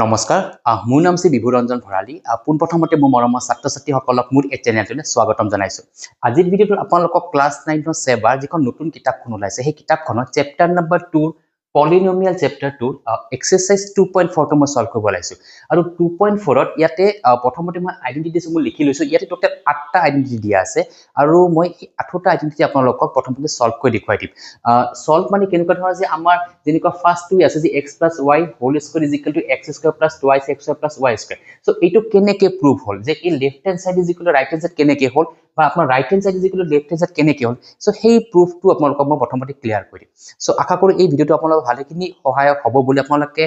নমস্কাৰ মোৰ নাম শ্ৰী বিভুৰঞ্জন ভৰালী পোনপ্ৰথমতে মোৰ মৰমৰ ছাত্ৰ ছাত্ৰীসকলক মোৰ এই চেনেলটোলৈ স্বাগতম জনাইছো আজিৰ ভিডিঅ'টোত আপোনালোকক ক্লাছ 9 সেৱাৰ যিখন নতুন কিতাপখন ওলাইছে সেই কিতাপখনৰ chapter number 2 polynomial chapter 2 exercise 2.4 টো মই সলভ কৰিব লাইছো আৰু 2.4 ত ইয়াতে প্ৰথমতে মই আইডেন্টিটি মই লিখি লৈছো ইয়াতে টোটাল 8টা আইডেন্টিটি দিয়া আছে আৰু মই এই 8টা আইডেন্টিটি আপোনালোকক প্ৰথমতে সলভ কৰি দেখুৱাই দিম সলভ মানে কেনেকুৱা ধৰণৰ যে আমাৰ যেনেকুৱা ফাৰ্ষ্টটো আছে যে x + y whole square x² + 2x² + y² so এইটো কেনেকৈ প্ৰুভ হ'ল যে এই left hand side right hand side কেনেকৈ হ'ল বা আপোনাৰ right hand side left hand side কেনেকৈ হ'ল সো সেই প্ৰুফটো আপোনালোকক মই প্ৰথমতে ক্লিয়াৰ কৰি দিম সো আশা কৰো এই ভিডিঅটো আপোনালোকক ভালেখিনি সহায়ক হ'ব বুলি আপোনালোকে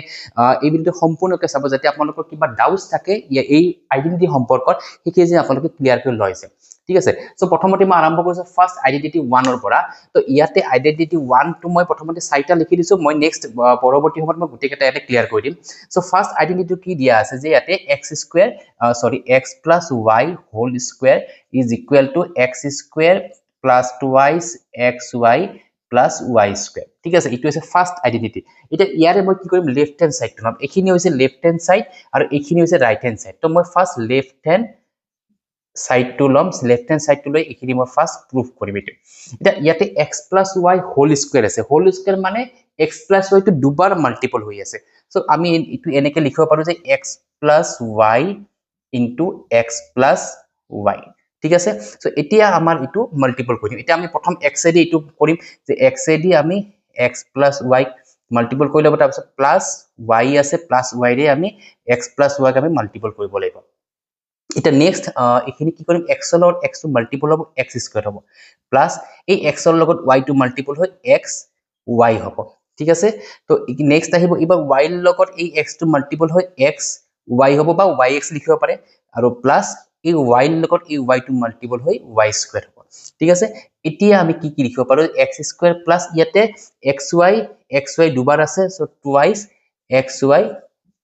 এই ভিডিঅটো সম্পূৰ্ণকৈ চাব যাতে আপোনালোকৰ কিবা ডাউটস থাকে এই আইডেন্টিটি সম্পৰ্কত সেইখিনি যে আপোনালোকে ক্লিয়াৰ কৰি লৈছে ঠিক আছে সো প্ৰথমতে মই আৰম্ভ কৰিছো ফাৰ্স্ট আইডেন্টিটি 1 ৰ পৰা তো ইয়াতে আইডেন্টিটি 1 টো মই প্ৰথমতে চাইটা লিখি দিছো মই নেক্সট পৰৱৰ্তী সময়ত মই গুটেকেটা ইয়াতে ক্লিয়াৰ কৰি দিম সো ফাৰ্স্ট আইডেন্টিটি কি দিয়া আছে যে ইয়াতে x + y whole square x² + 2xy + y² ঠিক আছে এটো হৈছে ফাৰ্স্ট আইডেন্টিটি এটা ইয়াৰে মই কি কৰিম লেফট হ্যান্ড সাইড নাম এখিনি হৈছে লেফট হ্যান্ড সাইড আৰু এখিনি হৈছে ৰাইট হ্যান্ড সাইড তো মই ফাৰ্স্ট লেফট হ্যান্ড সাইড টু লম লেফট হ্যান্ড সাইড টু লৈ এখিনি মই ফাৰ্স্ট প্ৰুফ কৰিম এটো এটা ইয়াতে x + y হোল স্কয়াৰ আছে হোল স্কয়াৰ মানে x + y টো দুবাৰ মাল্টিপল হৈ আছে সো আমি এটো এনেকৈ লিখিব পাৰো যে x + y * x + y ঠিক আছে সো এতিয়া আমাৰ এটো মাল্টিপল কৰিম এতিয়া আমি প্ৰথম x এ দি এটো কৰিম যে x এ দি আমি x + y মাল্টিপল কৰি লব তাৰ পিছত প্লাস y আছে প্লাস y ৰে আমি x + y আমি মাল্টিপল কৰিব লাগিব এটা নেক্সট এখিনি কি কৰিম x ৰ লগত x টো মাল্টিপল হ'ব x² হ'ব প্লাস এই x ৰ লগত y টো মাল্টিপল হৈ x y হ'ব ঠিক আছে তো নেক্সট আহিব ইবা y ৰ লগত এই x টো মাল্টিপল হৈ x y হ'ব বা yx লিখিব পাৰে আৰু প্লাস এই y ৰ লগত এই y টো মাল্টিপল হৈ y² হ'ব ঠিক আছে এতিয়া আমি কি লিখিব পাৰো x² প্লাস ইয়াতে xy দুবাৰ আছে so twice xy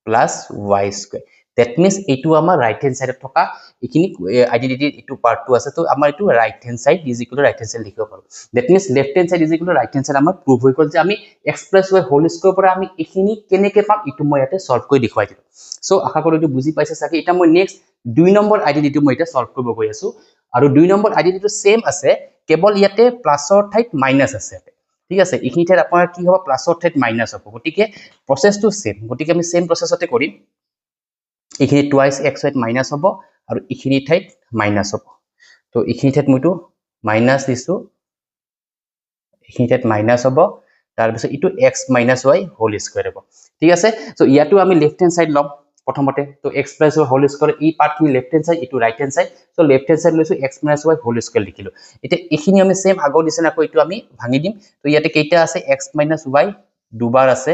plus y² that means এটো আমাৰ ৰাইট হ্যান্ড সাইডত থকা এখিনি আইডেন্টিটি এটো পাৰ্ট টু আছে তো আমাৰ এটো right hand side right hand side লিখিব পাৰো that means left hand side right hand side আমাৰ প্ৰুভ হৈ গল যে আমি x + y হোল স্কয়াৰ পৰা আমি এখিনি কেনেকৈ পাম এটো মই ইয়াতে সলভ কৰি দেখুৱাই দিম সো আশা কৰো এটো বুজি পাইছে সাকি এটা মই নেক্সট 2 নম্বৰ আইডেন্টিটি মই এটা সলভ কৰিব গৈ আছো আৰু 2 নম্বৰ আইডেন্টিটি সেম আছে কেৱল ইয়াতে প্লাসৰ ঠাইত মাইনাস আছে ঠিক আছে এখিনি ঠাইত আপোনাৰ কি হ'ব প্লাসৰ ঠাইত মাইনাস হ'ব গটিকে প্ৰসেসটো সেম গটিকে আমি সেম প্ৰসেসতে কৰিম এখিনি টুৱাইস xy মাইনাস হ'ব আৰু এখিনি ঠাইত মাইনাস হ'ব তো এখিনি ঠাইত মইটো মাইনাস দিছো এখিনি ঠাইত মাইনাস হ'ব তাৰ পিছত ইটো x - y হোল স্কয়াৰ হ'ব ঠিক আছে সো ইয়াটো আমি লেফট হ্যান্ড সাইড লম প্ৰথমতে তো x + y হোল স্কয়াৰ এই পাৰ্ট কি লেফট হ্যান্ড সাইড ইটো right hand side so left hand side লৈছো x - y হোল স্কয়াৰ লিখিলো এটা এখিনি আমি সেম আগৰ দিছনা কৈ ইটো আমি ভাঙি দিম তো ইয়াতে কেইটা আছে x - y দুবাৰ আছে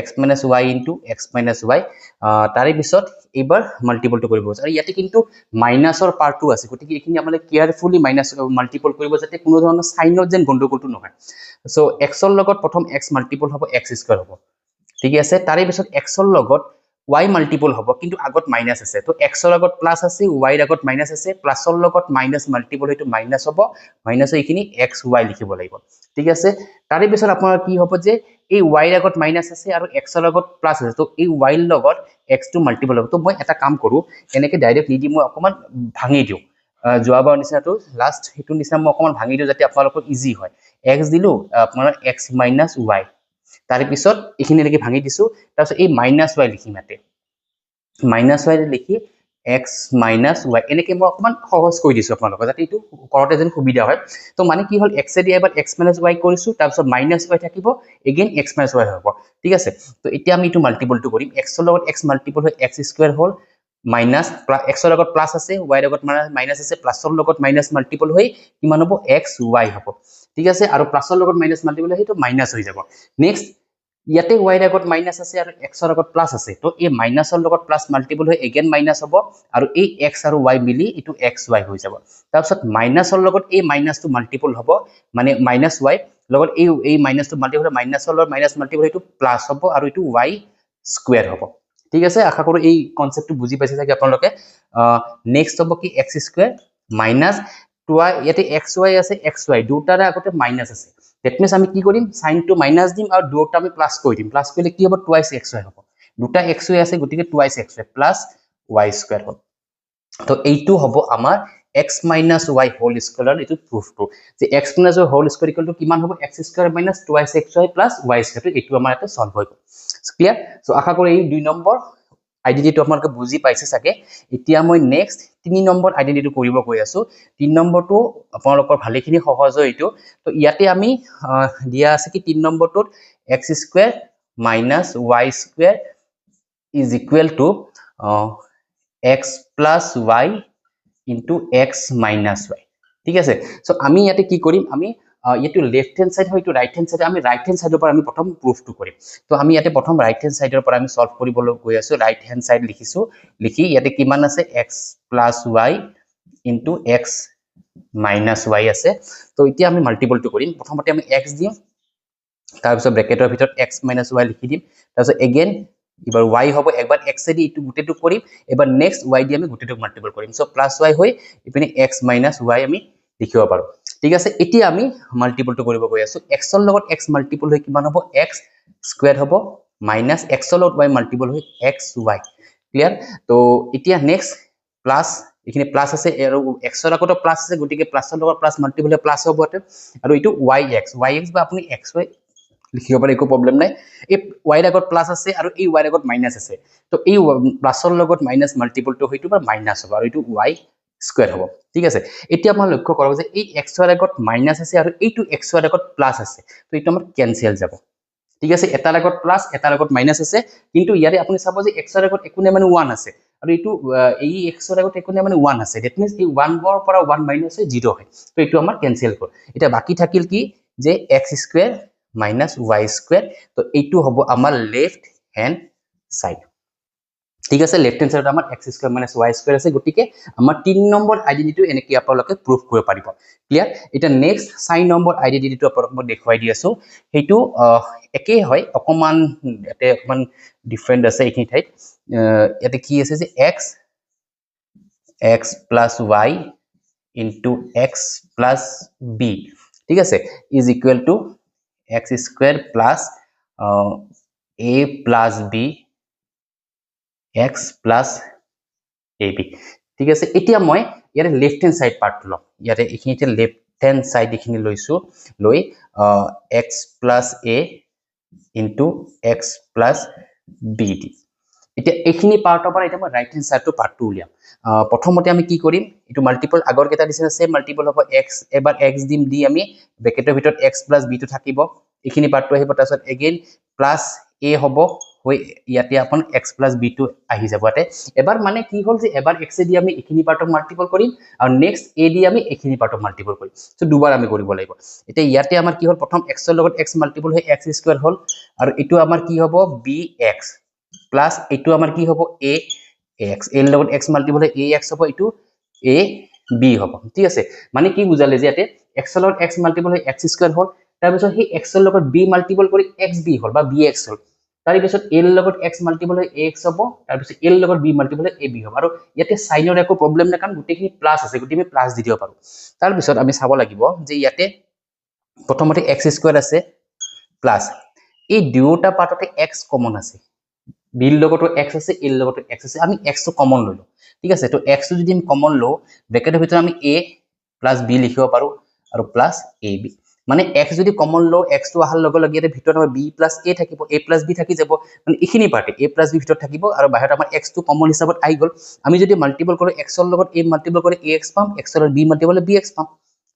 x - y * x - y তাৰে পিছত এবাৰ মাল্টিপল টো কৰিব আৰু ইয়াতে কিন্তু মাইনাসৰ পাৰ্টটো আছে গতিকে এখিনি আমলে কেয়াৰফুলি মাইনাস মাল্টিপল কৰিব যাতে কোনো ধৰণৰ সাইনত যেন গণ্ডগোলটো নহয় সো x ৰ লগত প্ৰথম x মাল্টিপল হ'ব x² হ'ব ঠিক আছে তাৰে পিছত x ৰ লগত y মাল্টিপল হ'ব কিন্তু আগত মাইনাস আছে তো x ৰ লগত প্লাস আছে y ৰ আগত মাইনাস আছে প্লাসৰ লগত মাইনাস মাল্টিপল হয়তো মাইনাস হ'ব মাইনাস এইখিনি xy লিখিব লাগিব ঠিক আছে তাৰে পিছত আপোনাৰ কি হ'ব যে এই y ৰ আগত মাইনাস আছে আৰু x ৰ লগত প্লাস আছে তো এই y ৰ লগত x টো মাল্টিপল হ'ব তো মই এটা কাম কৰো এনেকৈ ডাইৰেক্ট নিদি মই অকমান ভাঙি দিও জোৱাবাৰ নিচিনাটো লাষ্ট হেতু নিচিনা মই অকমান ভাঙি দিও যাতে আপোনালোকৰ ইজি হয় x দিলো আপোনাৰ x - y তাৰে পিছত এখিনি লৈকে ভাঙি দিছো তাৰ পিছত এই -y লিখিম ইয়াতে -y লিখি x - y এনেকৈ মই অকমান সহজ কৰি দিছো আপোনালোকক যাতে এটো কৰতে যেন সুবিধা হয় তো মানে কি হ'ল x এ দি এবাৰ x - y কৰিছো তাৰ পিছত -y থাকিব এগেইন x - y হ'ব ঠিক আছে তো এতিয়া আমি এটো মাল্টিপল টো কৰিম x ৰ লগত x মাল্টিপল হৈ x² হ'ল মাইনাস x ৰ লগত প্লাস আছে y ৰ লগত মাইনাস আছে প্লাসৰ লগত মাইনাস মাল্টিপল হৈ কিমান হ'ব xy হ'ব ঠিক আছে আৰু প্লাসৰ লগত মাইনাস মাল্টিপল হৈ তো মাইনাস হৈ যাব নেক্সট ইয়াতে y ৰ আগত মাইনাস আছে আৰু x ৰ আগত প্লাস আছে তো এই মাইনাসৰ লগত প্লাস মাল্টিপল হৈ এগেইন মাইনাস হ'ব আৰু এই x আৰু y মিলি এটো xy হৈ যাব তাৰ পিছত মাইনাসৰ লগত এই মাইনাসটো মাল্টিপল হ'ব মানে -y লগত এই মাইনাসটো মাল্টিপল মাইনাসৰ লগত মাইনাস মাল্টিপল এটো প্লাস হ'ব আৰু এটো y² হ'ব ঠিক আছে আশা কৰো এই কনসেপ্টটো বুজি পাইছে যে আপোনালোকে নেক্সট হ'ব কি x² মাইনাস ইয়াতে xy আছে xy দুটাৰে আগতে মাইনাস আছে that means আমি কি কৰিম সাইন টো মাইনাস দিম আৰু দুটা আমি প্লাস কৰি দিম প্লাস কৰিলে কি হ'ব টুৱাইস xy হ'ব দুটা x হৈ আছে গতিকে twice x plus y square হ'ল তো এইটো হ'ব আমাৰ x minus y whole square এইটো প্রুফটো যে x minus y whole square equal to কিমান হ'ব x square minus 2xy plus y square এইটো আমাৰ এটা সলভ হৈ গ'ল ক্লিয়াৰ সো আশা কৰো এই 2 নম্বৰ আইডেন্টিটিটো আপোনালোকে বুজি পাইছে সাকে এতিয়া মই নেক্সট 3 নম্বৰ আইডেন্টিটিটো কৰিব গৈ আছো 3 নম্বৰটো আপোনালোকৰ ভালেখিনি সহজ হয় এইটো তো ইয়াতে আমি দিয়া আছে কি 3 নম্বৰটোত x square minus y square is equal to x plus y into x minus y ঠিক আছে সো আমি ইয়াতে কি কৰিম আমি ইয়াতে লেফট হ্যান্ড সাইড হয় তো ৰাইট হ্যান্ড সাইড আমি ৰাইট হ্যান্ড সাইডৰ পৰা আমি প্ৰথম প্ৰুফটো কৰিম তো আমি ইয়াতে প্ৰথম ৰাইট হ্যান্ড সাইডৰ পৰা আমি সলভ কৰিবলৈ গৈ আছো রাইট হ্যান্ড সাইড লিখিছো লিখি ইয়াতে কিমান আছে x plus y into x minus y আছে তো এতিয়া আমি মাল্টিপলটো কৰিম প্ৰথমতে আমি x দিম তাৰ পিছত ব্ৰ্যাকেটৰ ভিতৰত x minus y লিখি দিম তাৰ পিছত এগেইন এবাৰ y হ'ব একবাৰ x দি ইটো গুটেটো কৰিম এবাৰ নেক্সট y দি আমি গুটেটো মাল্টিপল কৰিম সো প্লাস y হৈ ইপিনে x minus y আমি লিখিব পাৰো ঠিক আছে এতিয়া আমি মাল্টিপলটো কৰিব গৈ আছো x ৰ লগত x মাল্টিপল হৈ কিমান হ'ব x স্কয়াৰ হ'ব মাইনাস x ৰ লগত y মাল্টিপল হৈ xy ক্লিয়াৰ তো এতিয়া নেক্সট প্লাস এখানে প্লাস আছে আৰু x ৰ আগত প্লাস আছে গতিকে প্লাসৰ লগত প্লাস মাল্টিপল হৈ প্লাস হ'ব আৰু এটো yx বা আপুনি xy লিখিব পাৰে একো প্ৰবলেম নাই এই y ৰ আগত প্লাস আছে আৰু এই y ৰ আগত মাইনাস আছে তো এই প্লাসৰ লগত মাইনাস মাল্টিপলটো হয়তো বা মাইনাস হ'ব আৰু এটো y স্কয়াৰ হ'ব ঠিক আছে এতিয়া আমাৰ লক্ষ্য কৰক যে এই x ৰ আগত মাইনাস আছে আৰু এইটো x ৰ আগত প্লাস আছে তো এটো আমাৰ ক্যান্সেল যাব ঠিক আছে এটাৰ আগত প্লাস এটাৰ আগত মাইনাস আছে কিন্তু ইয়াৰে আপুনি চাব যে x ৰ আগত একো নাই মানে 1 আছে আৰু এটো এই x ৰ আগত একো নাই মানে 1 আছে দ্যাট মিন্স এই 1 বৰ পৰা 1 মাইনাস হৈ 0 হয় তো এটো আমাৰ ক্যান্সেল হ'ল এটা বাকি থাকিল কি যে x square minus y square তো এইটো হ'ব আমাৰ লেফট হ্যান্ড সাইড ঠিক আছে লেফট হ্যান্ড সাইডত আমাৰ x square minus y square আছে গটিকে আমাৰ 3 নম্বৰ আইডেন্টিটিটো এনেকৈ আপোনালোকে প্ৰুফ কৰিব পাৰিব ক্লিয়াৰ এটা নেক্সট 4 নম্বৰ আইডেন্টিটিটো আপোনালোকক মই দেখুৱাই দি আছো হেতু একেই হয় অকমান এতে অকমান ডিফাৰেন্ট আছে এইখিনি ঠাইত ইয়াতে কি আছে যে x plus y into x plus b ঠিক আছে is equal to x square plus a plus b x plus ab ঠিক আছে এতিয়া মই ইয়াৰে লেফট হ্যান্ড সাইড পাৰ্টটো লম ইয়াৰে এখিনিতে লেফট হ্যান্ড সাইড এখিনি লৈছো লৈ x plus a into x plus b দি এতিয়া এখিনি পাৰ্টৰ পৰা এটা মই ৰাইট হ্যান্ড সাইডটো পাৰ্টটো উলিয়াম প্ৰথমতে আমি কি কৰিম এটো মাল্টিপল আগৰ কেটা দিছে সেম মাল্টিপল হ'ব x এবাৰ x দিম দি আমি ব্ৰ্যাকেটৰ ভিতৰত x plus b টো থাকিব এখিনি পাৰ্টটো আহিব তাৰছত এগেইন প্লাস a হ'ব হৈ ইয়াতে আপন x plus b টো আহি যাবতে এবাৰ মানে কি হ'ল যে এবাৰ x দি আমি এখিনি পাৰ্টক মাল্টিপল কৰিম আৰু নেক্সট a দি আমি এখিনি পাৰ্টক মাল্টিপল কৰিম সো দুবাৰ আমি কৰিব লাগিব এতিয়া ইয়াতে আমাৰ কি হ'ল প্ৰথম x ৰ লগত x মাল্টিপল হৈ x স্কয়াৰ হ'ল আৰু এটো আমাৰ কি হ'ব bx প্লাস এটো আমাৰ কি হ'ব ax এর লগত x মাল্টিপল হৈ ax হ'ব এটো a b হ'ব ঠিক আছে মানে কি বুজালে যে ইয়াতে x ৰ লগত x মাল্টিপল হৈ x স্কয়াৰ হ'ল তাৰ পিছত হি x ৰ লগত b মাল্টিপল কৰি xb হ'ল বা bx হ'ল তাৰ পিছত a ৰ লগত x মাল্টিপল হৈ ax হ'ব তাৰ পিছত a ৰ লগত b মাল্টিপল হৈ ab হ'ব আৰু ইয়াতে সাইনৰ একো প্ৰবলেম নাই কাৰণ গুটেখিনি প্লাস আছে গুটি আমি প্লাস দি দিব পাৰো তাৰ পিছত আমি চাব লাগিব যে ইয়াতে প্ৰথমতে x স্কয়াৰ আছে প্লাস এই দুটা পাৰ্টতে x কমন আছে b ৰ লগতো x আছে a ৰ লগতো x আছে আমি x টো কমন ললো ঠিক আছে তো x টো যদি আমি কমন লও ব্ৰ্যাকেটৰ ভিতৰত আমি a plus b লিখিব পাৰো আৰু প্লাস ab মানে x যদি কমন লও x টো আহাৰ লগে লগে এৰ ভিতৰত আমাৰ b plus a থাকিব a plus b থাকি যাব মানে এখিনি পাৰ্ট a plus b ভিতৰত থাকিব আৰু বাহিৰত আমাৰ x টো কমন হিচাপত আই গল আমি যদি মাল্টিপল কৰো x ৰ লগত a মাল্টিপল কৰি ax পাম x ৰ লগত b মাল্টিপল কৰি bx পাম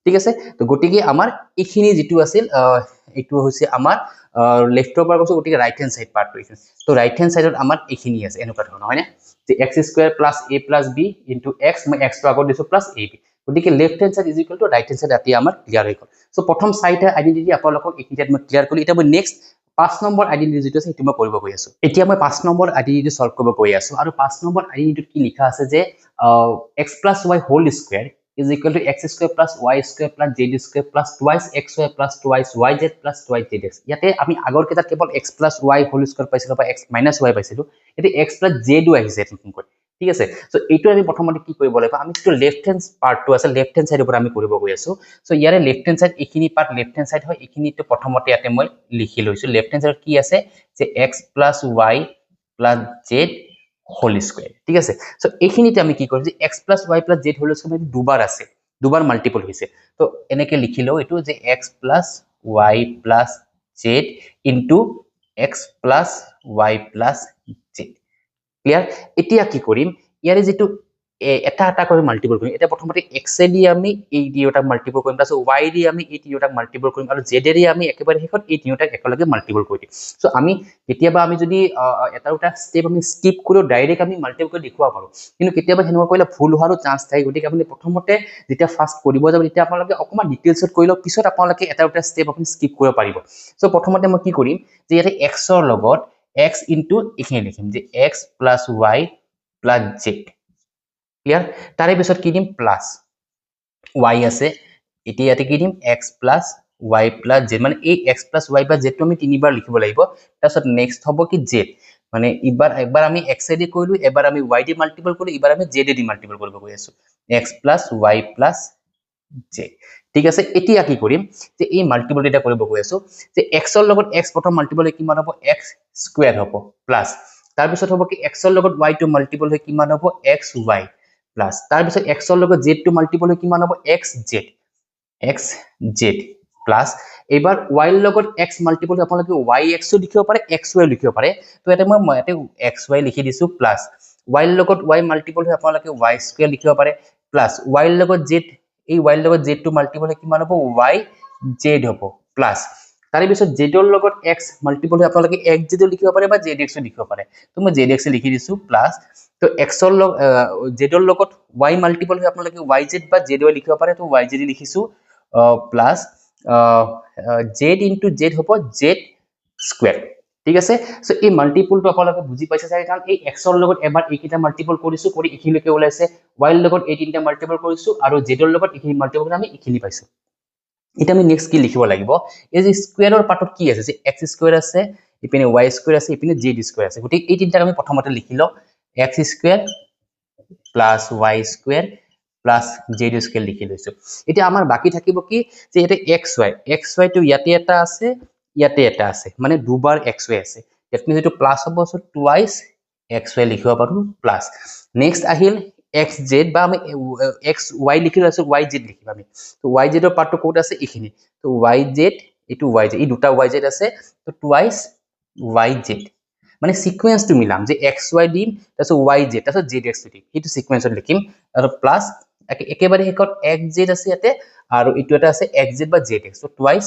ঠিক আছে তো গটিকে আমাৰ এখিনি যেটো আছিল এটো হৈছে আমাৰ লেফটৰ পৰা কৈছো গটিকে ৰাইট হ্যান্ড সাইড পাৰ্টটো আছে তো ৰাইট হ্যান্ড সাইডত আমাৰ এখিনি আছে এনেকুৱা ধৰণৰ হয় না যে x square plus a plus b into x মই x টো আগত দিছো প্লাস ab গটিকে left hand side is equal to right hand side আতি আমাৰ ক্লিয়াৰ হৈ গল সো প্ৰথম সাইডে আইডেন্টিটি আপোনালোকক একিটাত মই ক্লিয়াৰ কৰি এটা মই নেক্সট 5 নম্বৰ আইডেন্টিটি যেটো আছে এটো মই কৰিব গৈ আছো এতিয়া মই 5 নম্বৰ আইডেন্টিটি সলভ কৰিব গৈ আছো আৰু 5 নম্বৰ আইডেন্টিটিত কি লিখা আছে যে x plus y whole square is equal to x square plus y square plus z square plus twice xy plus twice yz plus twice zx ইয়াতে আমি আগৰ কেটা কেৱল x plus y whole square পাইছিলো বা x minus y পাইছিলো এতে x plus z ও আহিছে নতুনকৈ ঠিক আছে সো এইটো আমি প্ৰথমতে কি কৰিব লাগিব আমি যেটো লেফট হ্যান্ড পাৰ্টটো আছে লেফট হ্যান্ড সাইডৰ পৰা আমি কৰিব গৈ আছো সো ইয়াৰে লেফট হ্যান্ড সাইড এখিনি পাৰ্ট লেফট হ্যান্ড সাইড হয় এখিনিটো প্ৰথমতে ইয়াতে মই লিখি লৈছো লেফট হ্যান্ড সাইড কি আছে যে x plus y plus Z whole square ঠিক আছে সো এইখিনিতে আমি কি কৰিম যে x plus y plus z whole square দুবাৰ আছে দুবাৰ মাল্টিপল হৈছে তো এনেকে লিখিলো এটো যে x plus y plus z into x plus y plus z clear এতিয়া কি কৰিম ইয়াৰে যেটো এটা এটা কৰি মাল্টিপল কৰিম এটা প্ৰথমতে x দি আমি এই তিনিটা মাল্টিপল কৰিম তাৰপিছত y দি আমি এই তিনিটা মাল্টিপল কৰিম আৰু z দি আমি একেবাৰে শেষত এই তিনিটা একেলগে মাল্টিপল কৰি দিম সো আমি কেতিয়াবা আমি যদি এটা দুটা স্টেপ আমি স্কিপ কৰি ডাইৰেক্ট আমি মাল্টিপল কৰি দেখুৱা পাৰো কিন্তু কেতিয়াবা হেনেকুৱা কৰিলে ভুল হোৱাৰো চান্স থাকে গতিকে আপুনি প্ৰথমতে যেতিয়া ফাৰ্স্ট কৰিব যাব তেতিয়া আপোনালোকে অকমান ডিটেইলছত কৰি লওক পিছত আপোনালোকে এটা দুটা স্টেপ আপুনি স্কিপ কৰিব পাৰিব সো প্ৰথমতে মই কি কৰিম যে ইয়াতে x ৰ লগত x ইনটু এখানে লিখিম যে x plus y plus z clear তারে পিছত কি দিম প্লাস y আছে এটি ইয়াতে কি দিম x plus y plus z মানে এই x plus y plus z টো আমি তিনিবাৰ লিখিব লাগিব তাৰপিছত নেক্সট হ'ব কি z মানে একবাৰ আমি x দি কৰিলো এবাৰ আমি y দি মাল্টিপল কৰিলো এবাৰ আমি z দি মাল্টিপল কৰিব গৈ আছো x plus y plus z ঠিক আছে এতিয়া কি কৰিম যে এই মাল্টিপল এটা কৰিব গৈ আছো যে x ৰ লগত x প্ৰথম মাল্টিপল হৈ কিমান হ'ব x স্কয়াৰ হ'ব প্লাস তাৰ পিছত হ'ব কি x ৰ লগত y টো মাল্টিপল হৈ কিমান হ'ব xy প্লাস তাৰ পিছত x ৰ লগত z টো মাল্টিপল হৈ কিমান হ'ব xz প্লাস এবাৰ y ৰ লগত x মাল্টিপল হৈ আপোনালোকে yx ও লিখিব পাৰে xy লিখিব পাৰে তো এটা মই ইয়াতে xy লিখি দিছো প্লাস y ৰ লগত y মাল্টিপল হৈ আপোনালোকে y স্কয়াৰ লিখিব পাৰে প্লাস y ৰ লগত z এই y ৰ লগত z টো মাল্টিপল হৈ কিমান হ'ব yz হ'ব প্লাস তাৰে পিছত z ৰ লগত x মাল্টিপল হৈ আপোনালোকে xz লিখিব পাৰে বা zx লিখিব পাৰে তো মই zx লিখি দিছো প্লাস তো x ৰ লগত z ৰ লগত y মাল্টিপল হৈ আপোনালোকে yz বা zy লিখিব পাৰে তো yz লিখিছো প্লাস z ইনটু z হ'ব z স্কয়াৰ ঠিক আছে সো এই মাল্টিপলটো আপোনালোকে বুজি পাইছে চাগে কাৰণ এই x ৰ লগত এবাৰ এইকিটা মাল্টিপল কৰিছো কৰি ইখিলৈকে ওলাইছে y ৰ লগত এই তিনিটা মাল্টিপল কৰিছো আৰু z ৰ লগত ইখিনি মাল্টিপল কৰি আমি ইখিনি পাইছো এটা আমি নেক্সট কি লিখিব লাগিব এই যে স্কয়াৰৰ পাৰ্টত কি আছে যে x স্কয়াৰ আছে ইপিনে y স্কয়াৰ আছে ইপিনে z স্কয়াৰ আছে গতি এই তিনিটা আমি প্ৰথমতে লিখিলো x square plus y square plus z square লিখি লৈছো এতিয়া আমাৰ বাকি থাকিব কি যে এটা xy টো ইয়াতে এটা আছে ইয়াতে এটা আছে মানে দুবাৰ xy আছে দ্যাট মিন্স এটো প্লাস হ'ব সো টুৱাইস xy লিখিব পাৰো প্লাস নেক্সট আহিল xz বা আমি xy লিখি লৈছো yz লিখিম আমি তো yz ৰ পাৰ্টটো কোড আছে ইখিনি তো yz এটো yz এই দুটা yz আছে তো টুৱাইস yz মানে সিকোয়েন্সটো মিলাম যে xy দিম তাৰপিছত yz তাৰপিছত zx দিম এইটো সিকোয়েন্সত লিখিম আৰু প্লাস একেবাৰে হেকত xz আছে ইয়াতে আৰু ইটো এটা আছে xz বা zx তো টুৱাইস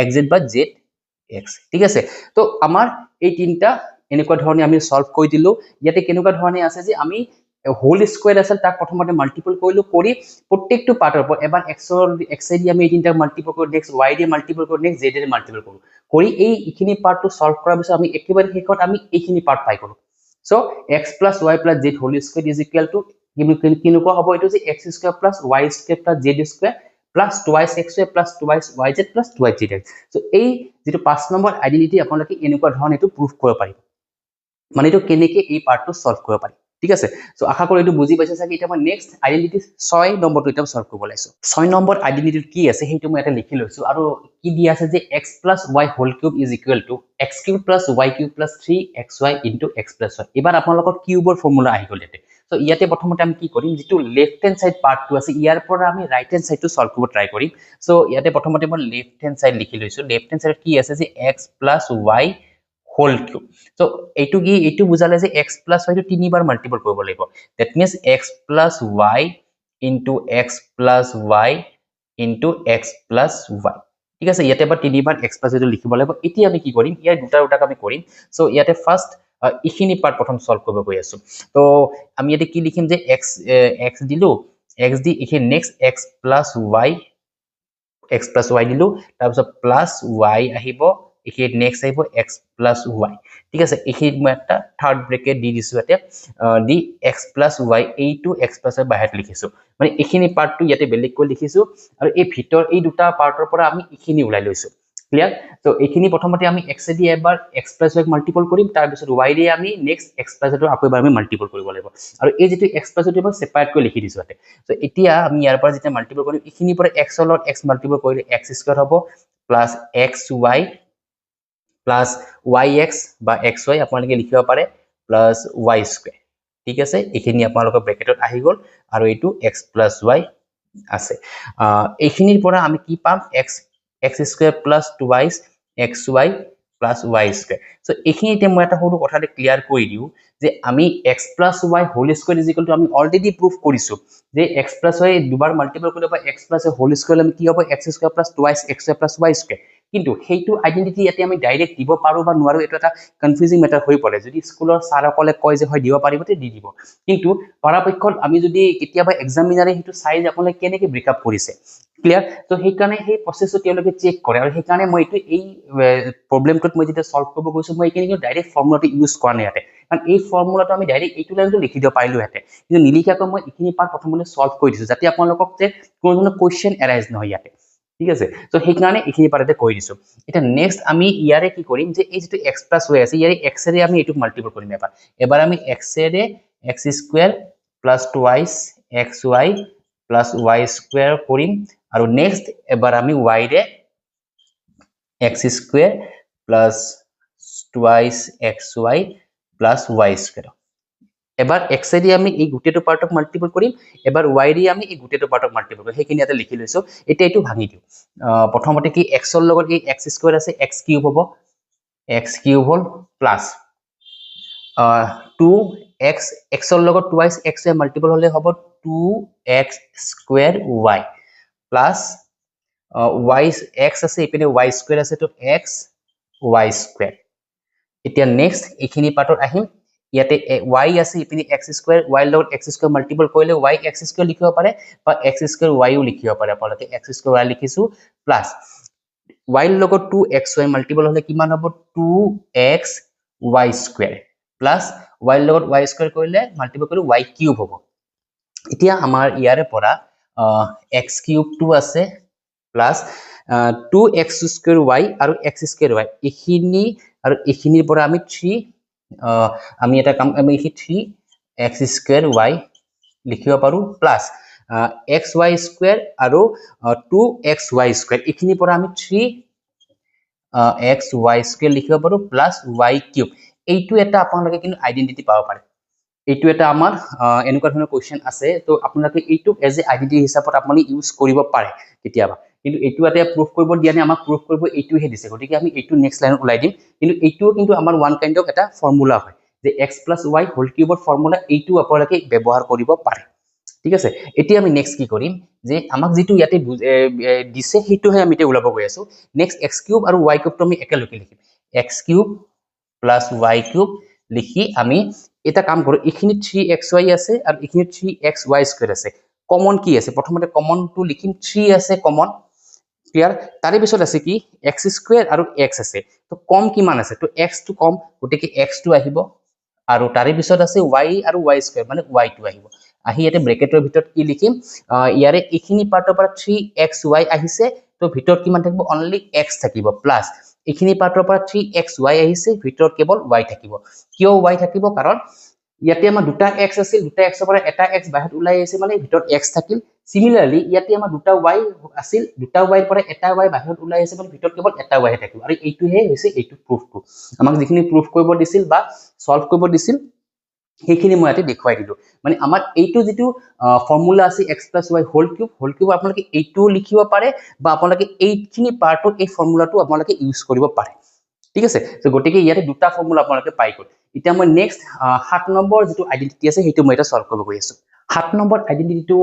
xz বা zx ঠিক আছে তো আমাৰ এই তিনটা এনেকুৱা ধৰণে আমি সলভ কৰি দিলো ইয়াতে কেনেকুৱা ধৰণে আছে যে আমি হোল স্কয়াৰ আছে তাক প্ৰথমতে মাল্টিপল কৰিলো কৰি প্ৰত্যেকটো পাৰ্টৰ পৰা এবাৰ x দি আমি এই তিনটা মাল্টিপল কৰি নেক্সট y দি মাল্টিপল কৰি নেক্সট z দি মাল্টিপল কৰো কৰি এই ইখিনি পাৰ্টটো সলভ কৰাৰ পিছত আমি একেবাৰে শেষত আমি এইখিনি পাৰ্ট পাই গলো so x plus y plus z whole square is equal to কিনুকুৱা হ'ব এটো যে x square plus y square plus z square plus twice xy plus twice yz plus twice zx so এই যেটো 5 নম্বৰ আইডেন্টিটি আপোনালোকে এনেকুৱা ধৰণে এটো proof কৰিব পাৰিব মানে এটো কেনেকে এই পাৰ্টটো সলভ কৰিব পাৰি ঠিক আছে সো আশা কৰো এটো বুজি পাইছে চাগে এটা মই নেক্সট আইডেন্টিটি 6 নম্বৰটো এটা সলভ কৰিব লাইছো 6 নম্বৰ আইডেন্টিটি কি আছে হেইটো মই এটা লিখি লৈছো আৰু কি দিয়া আছে যে x plus y whole cube is equal to x cube plus y cube plus 3xy into x plus y এবাৰ আপোনালোকৰ কিউবৰ ফৰ্মুলা আহি গল ইয়াতে সো ইয়াতে প্ৰথমতে আমি কি কৰিম যেটো লেফট হ্যান্ড সাইড পাৰ্টটো আছে ইয়াৰ পৰা আমি ৰাইট হ্যান্ড সাইডটো সলভ কৰিব ট্ৰাই কৰিম সো ইয়াতে প্ৰথমতে মই লেফট হ্যান্ড সাইড লিখি লৈছো লেফট হ্যান্ড সাইডত কি আছে যে x plus y whole cube so এইটো কি এইটো বুজালে যে x plus y টো তিনিবাৰ মাল্টিপল কৰিব লাগিব that means x plus y into x plus y into x plus y ঠিক আছে ইয়াতে বা তিনিবাৰ x plus y টো লিখিব লাগিব এতিয়া আমি কি কৰিম ইয়াৰ দুটা দুটাক আমি কৰিম সো ইয়াতে ফাৰ্স্ট ইখিনি পাৰ্ট প্ৰথম সলভ কৰিব গৈ আছো তো আমি ইয়াতে কি লিখিম যে x দিলো x দি ইখিনি নেক্সট x plus y দিলো তাৰ পিছত প্লাস y আহিব ইখিনি নেক্সট আহিব x plus y ঠিক আছে ইখিনি মই এটা থাৰ্ড ব্ৰেকেট দি দিছো ইয়াতে দি x plus y এইটো x plus y বাহিৰত লিখিছো মানে ইখিনি পাৰ্টটো ইয়াতে বেলেগ কৈ লিখিছো আৰু এই ভিতৰ এই দুটা পাৰ্টৰ পৰা আমি ইখিনি উলাই লৈছো ক্লিয়াৰ তো এইখিনি প্ৰথমতে আমি x দি এবাৰ x plus y মাল্টিপল কৰিম তাৰ পিছত y দি আমি নেক্সট x plus y টো আকৌ এবাৰ আমি মাল্টিপল কৰিব লাগিব আৰু এই যেটো x plus y টো মই সেপাৰেট কৈ লিখি দিছো ইয়াতে তো এতিয়া আমি ইয়াৰ পৰা যেটা মাল্টিপল কৰিম ইখিনিৰ পৰা x ৰ লগত x মাল্টিপল কৰিলে x স্কয়াৰ হ'ব প্লাস xy প্লাস yx বা xy আপোনালোকে লিখিব পাৰে প্লাস y স্কয়াৰ ঠিক আছে এইখিনি আপোনালোকৰ ব্ৰেকেটত আহি গল আৰু এইটো x plus y আছে এইখিনিৰ পৰা আমি কি পাম x square plus 2y xy plus y square so এইখিনিতে মই এটা সৰু কথাতে ক্লিয়াৰ কৰি দিও যে আমি x plus y whole square is equal to আমি অলৰেডি প্ৰুফ কৰিছো যে x plus y দুবাৰ মাল্টিপল কৰিলে বা x plus y whole square আমি কি হ'ব x square plus 2y xy plus y square কিন্তু হেইটো আইডেন্টিটি ইয়াতে আমি ডাইৰেক্ট দিব পাৰো বা নোৱাৰো এটা এটা কনফিউজিং মেটাৰ হৈ পৰে যদি স্কুলৰ ছাৰসকলে কয় যে হয় দিব পাৰিবতে দি দিব কিন্তু পৰাপক্ষত আমি যদি কেতিয়াবা এক্সামিনাৰে হেতু চাই যে আপোনালোকে কেনেকৈ ব্ৰেকআপ কৰিছে ক্লিয়াৰ তো সেইকাৰণে সেই প্ৰসেসটো তেওঁলোকে চেক কৰে আৰু সেইকাৰণে মই এইটো এই প্ৰবলেমটোত মই যেতিয়া সলভ কৰিব গৈছো মই এইখিনি ডাইৰেক্ট ফৰ্মুলাটো ইউজ কৰা নাই ইয়াতে কাৰণ এই ফৰ্মুলাটো আমি ডাইৰেক্ট এইটো লাইনটো লিখি দিব পাৰিলো ইয়াতে কিন্তু নিলিখাকৈ মই এইখিনি পাৰ্ট প্ৰথমতে সলভ কৰি দিছো যাতে আপোনালোকক যে কোনো ধৰণৰ কোৱেশ্চন এৰাইজ নহয় ইয়াতে ঠিক আছে তো সেইকাৰণে এইখিনি পাৰ্টতে কৈ দিছো এটা নেক্সট আমি ইয়াৰে কি কৰিম যে এই যেটো x plus y আছে ইয়াৰে x ৰে আমি এইটো মাল্টিপল কৰিম এবাৰ আমি x ৰে x square plus 2y xy plus y square কৰিম আৰু নেক্সট এবাৰ আমি y ৰে x square plus 2y xy plus y square এবাৰ x ৰে আমি এই গুটেটো পাৰ্টক মাল্টিপল কৰিম এবাৰ y ৰে আমি এই গুটেটো পাৰ্টক মাল্টিপল কৰিম হেখিনি ইয়াতে লিখি লৈছো এটা এটো ভাঙি দিও প্ৰথমতে কি x ৰ লগত এই x স্কয়াৰ আছে x কিউব হ'ব x কিউব হল প্লাস 2x x ৰ লগত 2y xy মাল্টিপল হলে হ'ব 2x square y plus y x আছে ইপিনে y স্কয়াৰ আছে তো x y স্কয়াৰ এতিয়া নেক্সট এইখিনি পাৰ্টত আহিম ইয়াতে y আছে ইপিনে x স্কয়াৰ y লগত x স্কয়াৰ মাল্টিপল কৰিলে y x স্কয়াৰ লিখিব পাৰে বা x স্কয়াৰ y ও লিখিব পাৰে আপোনালোকে x স্কয়াৰ y লিখিছো প্লাস y লগত 2xy মাল্টিপল হলে কিমান হ'ব 2x y square plus y লগত y স্কয়াৰ কৰিলে মাল্টিপল কৰি y কিউব হ'ব এতিয়া আমাৰ ইয়াৰে পৰা x কিউব 2 আছে প্লাস 2x স্কয়াৰ y আৰু x স্কয়াৰ y এইখিনি আৰু এইখিনিৰ পৰা আমি 3 আমি এটা কাম আমি এই 3x স্কয়াৰ y লিখিব পাৰো প্লাস xy স্কয়াৰ আৰু 2xy স্কয়াৰ এইখিনিৰ পৰা আমি 3xy স্কয়াৰ লিখিব পাৰো প্লাস y কিউব এইটো এটা আপোনালোকে কিন্তু আইডেন্টিটি পাব পাৰে এইটো এটা আমাৰ এনেকুৱা ধৰণৰ কোৱেশ্চন আছে তো আপোনালোকে এইটো এজ এ আইডেন্টিটি হিচাপত আপুনি ইউজ কৰিব পাৰে কেতিয়াবা কিন্তু এইটো এটা প্ৰুফ কৰিব দিয়া নাই আমাক প্ৰুফ কৰিব এইটোহে দিছে গতিকে আমি এইটো নেক্সট লাইনত উলাই দিম কিন্তু এইটোও কিন্তু আমাৰ ওয়ান কাইন্ড অফ এটা ফৰ্মুলা হয় যে x + y হোল কিউবৰ ফৰ্মুলা এইটো আপোনালোকে ব্যৱহাৰ কৰিব পাৰে ঠিক আছে এতিয়া আমি নেক্সট কি কৰিম যে আমাক যেটো ইয়াতে দিছে হেতুহে আমি তে উলাব গৈ আছো নেক্সট x কিউব আৰু y কিউবটো আমি একেলগে লিখিম x cube plus y cube লিখি আমি এটা কাম কৰো এইখিনি 3xy আছে আৰু এইখিনি 3xy স্কয়াৰ আছে কমন কি আছে প্ৰথমতে কমন টু লিখিম 3 আছে কমন ক্লিয়াৰ তাৰে পিছত আছে কি x স্কয়াৰ আৰু x আছে তো কম কিমান আছে তো x টো কম গটিকে x টো আহিব আৰু তাৰে পিছত আছে y আৰু y স্কয়াৰ মানে y টো আহিব আহি ইয়াতে ব্ৰেকেটৰ ভিতৰত কি লিখিম ইয়াৰে এইখিনি পাৰ্টৰ পৰা 3xy আহিছে তো ভিতৰত কিমান থাকিব অনলি x থাকিব প্লাস এইখিনি পাৰ্টৰ পৰা 3xy আহিছে ভিতৰত কেৱল y থাকিব কিয় y থাকিব কাৰণ ইয়াতে আমাৰ দুটা x আছিল দুটা x পৰা এটা x বাহিৰত ওলাই আহিছে মানে ভিতৰত x থাকিল সিমিলাৰলি ইয়াতে আমাৰ দুটা y আছিল দুটা y পৰা এটা y বাহিৰত ওলাই আহিছে মানে ভিতৰত কেৱল এটা y থাকিব আৰু এইটোহে হৈছে এইটো প্ৰুফটো আমাক যিখিনি প্ৰুফ কৰিব দিছিল বা সলভ কৰিব দিছিল সেইখিনি মই ইয়াতে দেখুৱাই দিলো মানে আমাৰ এইটো যেটো ফৰ্মুলা আছে x + y হোল কিউব আপোনালোকে এইটো লিখিব পাৰে বা আপোনালোকে এইখিনি পাৰ্টত এই ফৰ্মুলাটো আপোনালোকে ইউজ কৰিব পাৰে ঠিক আছে তো গটিকে ইয়াতে দুটা ফৰ্মুলা আপোনালোকে পাই গল এতিয়া মই নেক্সট 7 নম্বৰ যেটো আইডেন্টিটি আছে হেতু মই এটা সলভ কৰিব গৈ আছো 7 নম্বৰ আইডেন্টিটিটো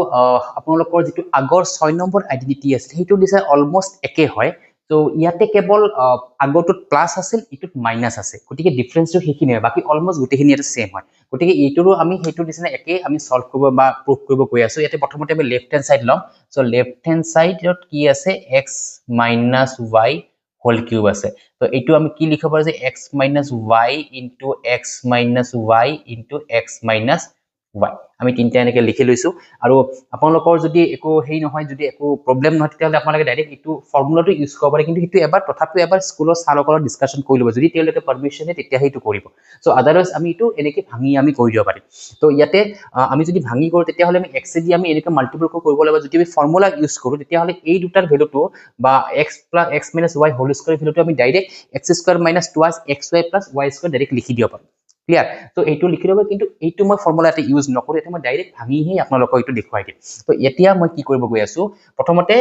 আপোনালোকৰ যেটো আগৰ 6 নম্বৰ আইডেন্টিটি আছে হেতু দিছে অলমোস্ট একে হয় তো ইয়াতে কেৱল আগৰটোত প্লাস আছিল ইটোত মাইনাস আছে গটিকে ডিফাৰেন্সটো হেখিনি হয় বাকি অলমোস্ট গুটেখিনি এটা সেম হয় গটিকে এইটোৰো আমি হেতু দিছনা একে আমি সলভ কৰিব বা প্ৰুফ কৰিব গৈ আছো ইয়াতে প্ৰথমতে আমি লেফট হ্যান্ড সাইড লম সো লেফট হ্যান্ড সাইডত কি আছে x - y হোল কিউব আছে তো এইটো আমি কি লিখিব পাৰো যে x - y * x - y * x - y আমি তিনটা এনেকে লিখি লৈছো আৰু আপোনালোকৰ যদি একো হেই নহয় যদি একো প্ৰবলেম নহয় তেতিয়াহলে আপোনালোকে ডাইৰেক্ট এইটো ফৰ্মুলাটো ইউজ কৰিব পাৰে কিন্তু সেইটো এবাৰ তথাপি এবাৰ স্কুলৰ ছাৰসকলৰ ডিসকাশন কৰি ল'ব যদি তেওঁলোকে পাৰমিশন দিয়ে তেতিয়া সেইটো কৰিব সো আদাৰৱাইজ আমি এইটো এনেকে ভাঙি আমি কৰি দিব পাৰিম তো ইয়াতে আমি যদি ভাঙি কৰো তেতিয়াহলে আমি x দি আমি এনেকে মাল্টিপল কৰিব লাগিব যদি আমি ফৰ্মুলা ইউজ কৰো তেতিয়াহলে এই দুটাৰ ভ্যালুটো বা x + x - y whole square ভ্যালুটো আমি direct x² - 2 xy + y² direct লিখি দিব পাৰো ক্লিয়াৰ তো এইটো লিখি লব কিন্তু এইটো মই ফৰ্মুলাতে ইউজ নকৰো এটা মই ডাইৰেক্ট ভাঙিহে আপোনালোকক এইটো দেখুৱাই দিম তো এতিয়া মই কি কৰিব গৈ আছো প্ৰথমতে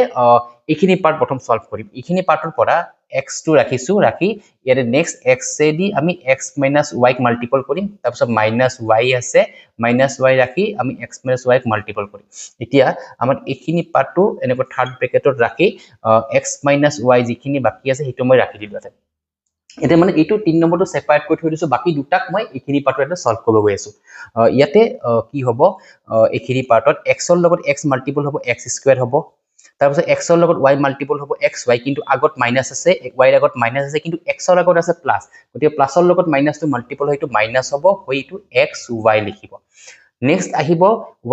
এইখিনি পাৰ্ট প্ৰথম সলভ কৰিম এইখিনি পাৰ্টৰ পৰা x টো ৰাখিছো ৰাখি ইয়াৰে নেক্সট x দি আমি x - y ক মাল্টিপল কৰিম তাৰপিছত -y আছে -y ৰাখি আমি x - y ক মাল্টিপল কৰিম এতিয়া আমাৰ এইখিনি পাৰ্টটো এনেকৈ থাৰ্ড ব্ৰেকেটত ৰাখি x - y যিখিনি বাকি আছে সেইটো মই ৰাখি দিলো এটা মানে এইটো 3 নম্বৰটো সেপাৰেট কৰি থৈ দিছো বাকি দুটাক মই এইখিনি পাৰ্টৰ এটা সলভ কৰিব গৈ আছো ইয়াতে কি হ'ব এইখিনি পাৰ্টত x ৰ লগত x মাল্টিপল হ'ব x² হ'ব তাৰপিছত x ৰ লগত y মাল্টিপল হ'ব xy কিন্তু আগত মাইনাস আছে y ৰ আগত মাইনাস আছে কিন্তু x ৰ আগত আছে প্লাস গতিকে প্লাসৰ লগত মাইনাসটো মাল্টিপল হয়তো মাইনাস হ'ব হয়তো xy লিখিব নেক্সট আহিব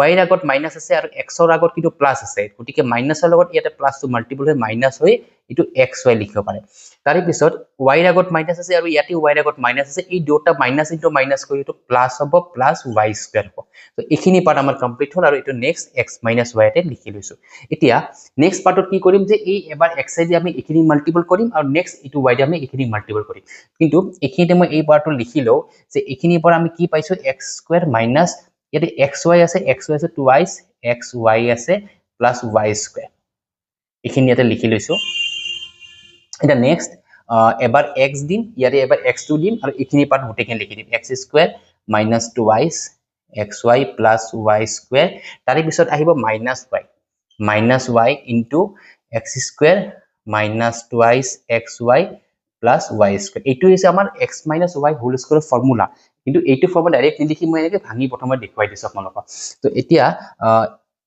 y ৰ আগত মাইনাস আছে আৰু x ৰ আগত কিন্তু প্লাস আছে গতিকে মাইনাসৰ লগত ইয়াতে প্লাসটো মাল্টিপল হৈ মাইনাস হৈ এটো xy লিখিব পাৰে তাৰে পিছত y ৰ আগত মাইনাস আছে আৰু ইয়াতে y ৰ আগত মাইনাস আছে এই দুটা মাইনাস ইনটু মাইনাস কৰি এটো প্লাস হ'ব প্লাস y² হ'ব তো এইখিনি পাৰ্ট আমাৰ কমপ্লিট হ'ল আৰু এটো নেক্সট x - y তে লিখি লৈছো এতিয়া নেক্সট পাৰ্টত কি কৰিম যে এই এবাৰ x দি আমি এইখিনি মাল্টিপল কৰিম আৰু নেক্সট এটো y দি আমি এইখিনি মাল্টিপল কৰিম কিন্তু এইখিনিতে মই এই পাৰ্টটো লিখি লও যে এইখিনিৰ পৰা আমি কি পাইছো x² মাইনাস ইয়াতে xy আছে 2x xy আছে প্লাস y² এইখিনি ইয়াতে লিখি লৈছো এটা নেক্সট এবাৰ x দিম ইয়াৰে এবাৰ x2 দিম আৰু এইখিনি পাৰ্ট গুটেখিনি লিখি দিম x² - 2y xy + y² তাৰে পিছত আহিব -y into x² - 2y xy + y² এইটো হৈছে আমাৰ x - y whole square formula কিন্তু এইটো ফৰ্মুলা ডাইৰেক্ট নিলিখি মই এনেকে ভাঙি প্ৰথমে দেখুৱাই দিছো আপোনালোকক তো এতিয়া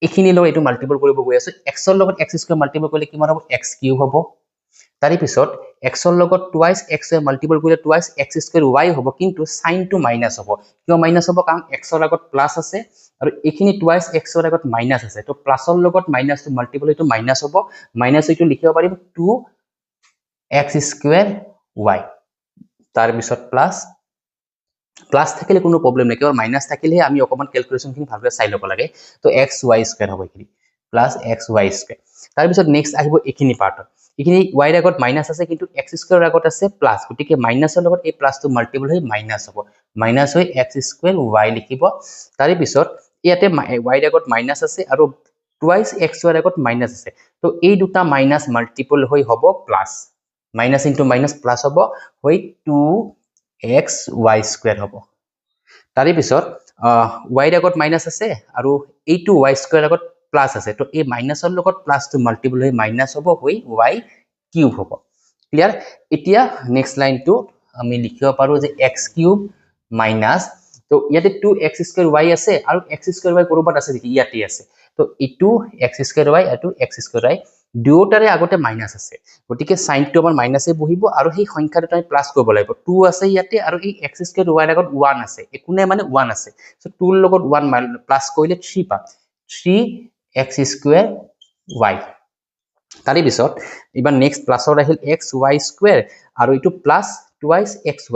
এইখিনি লৈ এইটো মাল্টিপল কৰিব গৈ আছো x ৰ লগত x² মাল্টিপল কৰিলে কিমান হ'ব x³ হ'ব তাৰে পিছত x ৰ লগত 2y xy মাল্টিপল কৰিলে 2y x² y হ'ব কিন্তু সাইন টো মাইনাস হ'ব কিয় মাইনাস হ'ব কাৰণ x ৰ আগত প্লাস আছে আৰু এইখিনি 2y x ৰ আগত মাইনাস আছে তো প্লাসৰ লগত মাইনাসটো মাল্টিপল এইটো মাইনাস হ'ব মাইনাস এইটো লিখিব পাৰিম 2x² y তাৰ পিছত প্লাস থাকিলে কোনো প্ৰবলেম নাই কেৱল মাইনাস থাকিলে আমি অকমান ক্যালকুলেশনখিনি ভালকৈ চাই ল'ব লাগে তো xy² হ'ব এইখিনি প্লাস xy² তাৰ পিছত নেক্সট আহিব এইখিনি পাৰ্টত এইখিনি y ৰ আগত মাইনাস আছে কিন্তু x² ৰ আগত আছে প্লাস গতিকে মাইনাসৰ লগত এই প্লাসটো মাল্টিপল হৈ মাইনাস হ'ব মাইনাস হৈ x² y লিখিব তাৰে পিছত ইয়াতে y ৰ আগত মাইনাস আছে আৰু 2y x ৰ আগত মাইনাস আছে তো এই দুটা মাইনাস মাল্টিপল হৈ হ'ব plus minus into minus plus হ'ব হৈ 2xy² হ'ব তাৰে পিছত y ৰ আগত মাইনাস আছে আৰু এইটো y² আগত প্লাস আছে তো এই মাইনাসৰ লগত প্লাসটো মাল্টিপল হৈ মাইনাস হ'ব হৈ y³ হ'ব ক্লিয়াৰ এতিয়া নেক্সট লাইনটো আমি লিখিব পাৰো যে x³ মাইনাস তো ইয়াতে 2x² y আছে আৰু x² y কৰবাত আছে নেকি ইয়াতে আছে তো ইটো x² y আৰু x² y দুটাৰে আগতে মাইনাস আছে গতিকে সাইনটো আমাৰ মাইনাসে বহিব আৰু সেই সংখ্যাটো আমি প্লাস কৰিব লাগিব 2 আছে ইয়াতে আৰু এই x² y ৰ আগত 1 আছে একো নাই মানে 1 আছে সো 2 ৰ লগত 1 প্লাস কৰিলে 3 পাম 3x² y তাৰে পিছত এবাৰ নেক্সট প্লাসৰ আহিল xy² আৰু ইটো প্লাস 2y xy²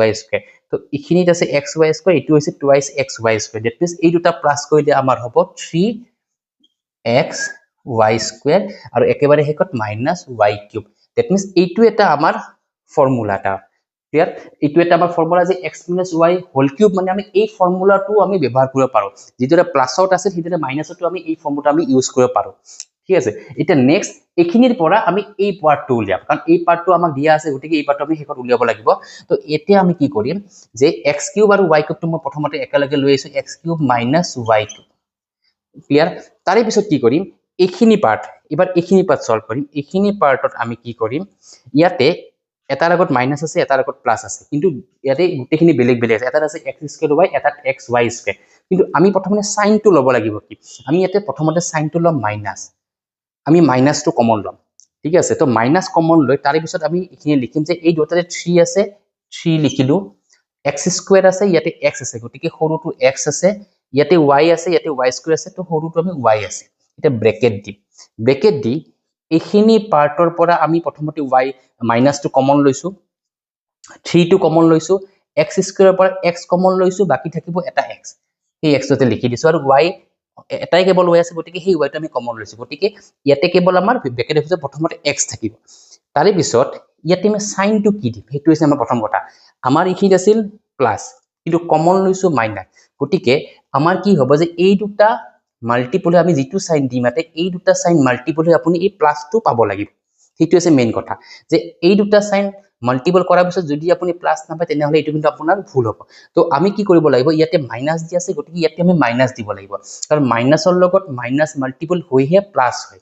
তো ইখিনিত আছে xy² ইটো হৈছে 2y xy² দ্যাট মিন্স এই দুটা প্লাস কৰিলে আমাৰ হ'ব 3xy² আৰু একেবাৰে হেকত -y³ দ্যাট মিন্স এইটো এটা আমাৰ ফৰ্মুলাটা ক্লিয়াৰ এইটো এটা আমাৰ ফৰ্মুলা যে x - y হোল কিউব মানে আমি এই ফৰ্মুলাটো আমি ব্যৱহাৰ কৰিব পাৰো যেটো প্লাসত আছে সেটো মাইনাসটো আমি এই ফৰ্মুলাটো আমি ইউজ কৰিব পাৰো ঠিক আছে এটা নেক্সট এখিনিৰ পৰা আমি এই পাৰ্টটো উলিয়াম কাৰণ এই পাৰ্টটো আমাক দিয়া আছে গতিকে এই পাৰ্টটো আমি হেকত উলিয়াব লাগিব তো এতিয়া আমি কি কৰিম যে x³ আৰু y³ টো মই প্ৰথমতে একেলগে লৈ আছো x³ - y³ ক্লিয়াৰ তাৰে পিছত কি কৰিম এইখিনি পাৰ্ট এবাৰ এইখিনি পাৰ্ট সলভ কৰিম এইখিনি পাৰ্টত আমি কি কৰিম ইয়াতে এটাৰ আগত মাইনাস আছে এটাৰ আগত প্লাস আছে কিন্তু ইয়াতে গুটেখিনি বেলেগ বেলেগ আছে এটাত আছে x² y এটাত xy² কিন্তু আমি প্ৰথমতে সাইনটো ল'ব লাগিব কি আমি ইয়াতে প্ৰথমতে সাইনটো লম মাইনাস আমি মাইনাসটো কমন লম ঠিক আছে তো মাইনাস কমন লৈ তাৰে পিছত আমি এখিনি লিখিম যে এই দুটাতে 3 আছে 3 লিখিলো x² আছে ইয়াতে x আছে গতিকে সৰুটো x আছে ইয়াতে y আছে ইয়াতে y স্কয়াৰ আছে তো সৰুটো আমি y আছে এটা ব্ৰেকেট দি এইখিনি পাৰ্টৰ পৰা আমি প্ৰথমতে y মাইনাস টো কমন লৈছো 3 টো কমন লৈছো x স্কয়াৰৰ পৰা x কমন লৈছো বাকি থাকিব এটা x এই x তে লিখি দিছো আৰু y এটাই কেৱল y আছে গতিকে সেই y টো আমি কমন লৈছো গতিকে ইয়াতে কেৱল আমাৰ ব্ৰেকেটৰ ভিতৰত প্ৰথমতে x থাকিব তাৰে পিছত ইয়াতে আমি সাইন টো কি দিম হেতু হৈছে আমাৰ প্ৰথম কথা আমাৰ ইখিত আছিল প্লাস কিন্তু কমন লৈছো মাইনাস গতিকে আমাৰ কি হ'ব যে এই দুটা মাল্টিপল আমি যেটো সাইন দিম আতে এই দুটা সাইন মাল্টিপল হৈ আপুনি এই প্লাস টো পাব লাগিব হেতু হৈছে মেইন কথা যে এই দুটা সাইন মাল্টিপল কৰাৰ পিছত যদি আপুনি প্লাস নাপায় তেনেহলে এটো কিন্তু আপোনাৰ ভুল হ'ব তো আমি কি কৰিব লাগিব ইয়াতে মাইনাস দি আছে গতিকে ইয়াতে আমি মাইনাস দিব লাগিব কাৰণ মাইনাসৰ লগত মাইনাস মাল্টিপল হৈহে প্লাস হয়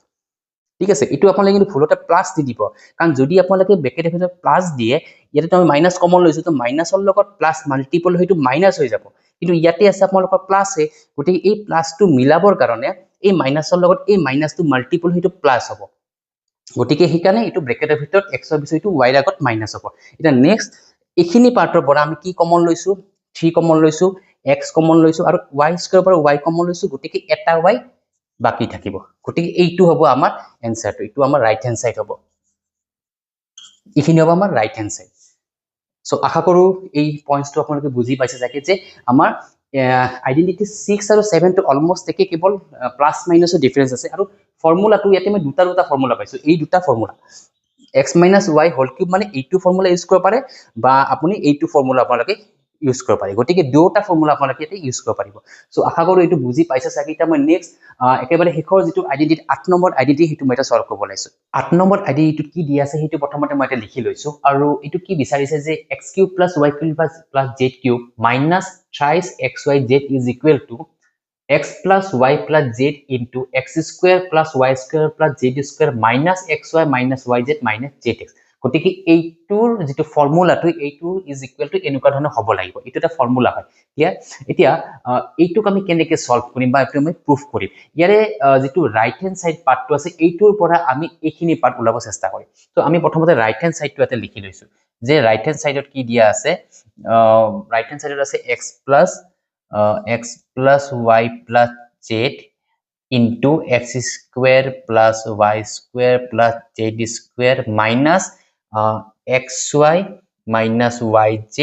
ঠিক আছে এটো আপোনালোকে কিন্তু ভুলতে প্লাস দি দিব কাৰণ যদি আপোনালোকে ব্ৰেকেটৰ ভিতৰত প্লাস দিয়ে ইয়াতে আমি মাইনাস কমন লৈছো তো মাইনাসৰ লগত প্লাস মাল্টিপল হয়তো মাইনাস হৈ যাব কিন্তু ইয়াতে আছে আপোনালোকৰ প্লাস এ গতিকে এই প্লাস টো মিলাবৰ কাৰণে এই মাইনাসৰ লগত এই মাইনাস টো মাল্টিপল হয়তো প্লাস হ'ব গতিকে হিকানে এটো ব্ৰেকেটৰ ভিতৰত x ৰ বিষয়টো y ৰ আগত মাইনাস হ'ব এটা নেক্সট এখিনি পাৰ্টৰ পৰা আমি কি কমন লৈছো 3 কমন লৈছো x কমন লৈছো আৰু y স্কয়াৰ পৰা y কমন লৈছো গতিকে এটা y বাকি থাকিব গতিকে এইটো হ'ব আমাৰ এনসাৰটো এইটো আমাৰ ৰাইট হ্যান্ড সাইড হ'ব এখিনি হ'ব আমাৰ ৰাইট হ্যান্ড সাইড সো আশা কৰো এই পয়েন্টসটো আপোনালোকে বুজি পাইছে যাকে যে আমাৰ আইডেন্টিটি 6 আৰু 7 টো অলমোস্ট একে কেৱল প্লাস মাইনাসৰ ডিফাৰেন্স আছে আৰু ফৰ্মুলাটো ইয়াতে মই দুটা ফৰ্মুলা পাইছো এই দুটা formula x - y whole cube মানে এইটো ফৰ্মুলা ইউজ কৰিব পাৰে বা আপুনি এইটো ফৰ্মুলা আপোনালোকে ইউজ কৰিব পাৰে গতিকে দুটা ফৰ্মুলা আপোনালোকে ইয়াতে ইউজ কৰিব পাৰিব সো আশা কৰো এইটো বুজি পাইছে চাগে এটা মই নেক্সট একেবাৰে শেষৰ যেটো আইডেন্টিটি 8 নম্বৰ আইডেন্টিটি হেতু মই এটা সলভ কৰিব লাইছো 8 নম্বৰ আইডেন্টিটি কি দি আছে হেতু প্ৰথমতে মই এটা লিখি লৈছো আৰু এটো কি বিচাৰিছে যে x³ + y³ + z³ - thrice xyz is equal to x plus y plus z into x square plus y square plus z square minus xy minus yz minus zx গতিকে এইটোৰ যেটো ফৰ্মুলাটো এইটো ইজ ইকুৱেল টু এনেকুৱা ধৰণৰ হ'ব লাগিব এটো এটা ফৰ্মুলা হয় এতিয়া এইটোক আমি কেনেকৈ সলভ কৰিম বা এটো আমি প্ৰুফ কৰিম ইয়াৰে যেটো ৰাইট হ্যান্ড সাইড পাৰ্টটো আছে এইটোৰ পৰা আমি এইখিনি পাৰ্ট উলাব চেষ্টা কৰিম তো আমি প্ৰথমতে ৰাইট হ্যান্ড সাইডটো এটা লিখি লৈছো যে ৰাইট হ্যান্ড সাইডত কি দিয়া আছে ৰাইট হ্যান্ড সাইডত আছে x plus y plus z into x square plus y square plus z square minus xy minus yz